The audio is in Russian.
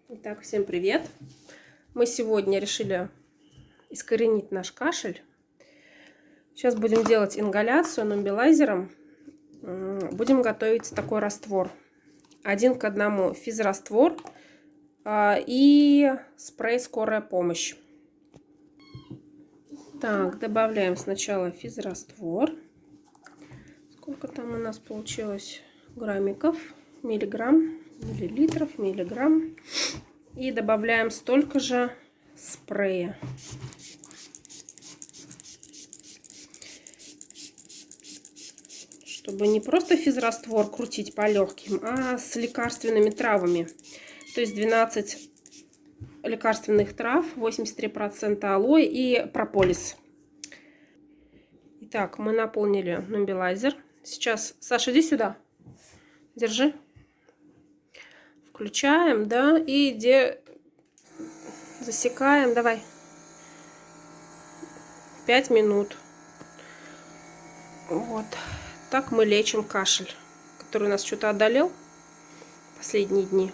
Итак, всем привет! Мы сегодня решили искоренить наш кашель. Сейчас будем делать ингаляцию нумбилайзером. Будем готовить такой раствор. 1 к 1 физраствор и спрей «Скорая помощь». Так, добавляем сначала физраствор. Сколько там у нас получилось граммиков? Миллиграмм, миллилитров, миллиграмм. И добавляем столько же спрея. Чтобы не просто физраствор крутить по легким, а с лекарственными травами. То есть 12 лекарственных трав, 83% алоэ и прополис. Итак, мы наполнили нумбилайзер. Сейчас, Саша, иди сюда. Держи. Включаем, да, и засекаем, давай. 5 минут. Вот. Так мы лечим кашель, который у нас что-то одолел последние дни.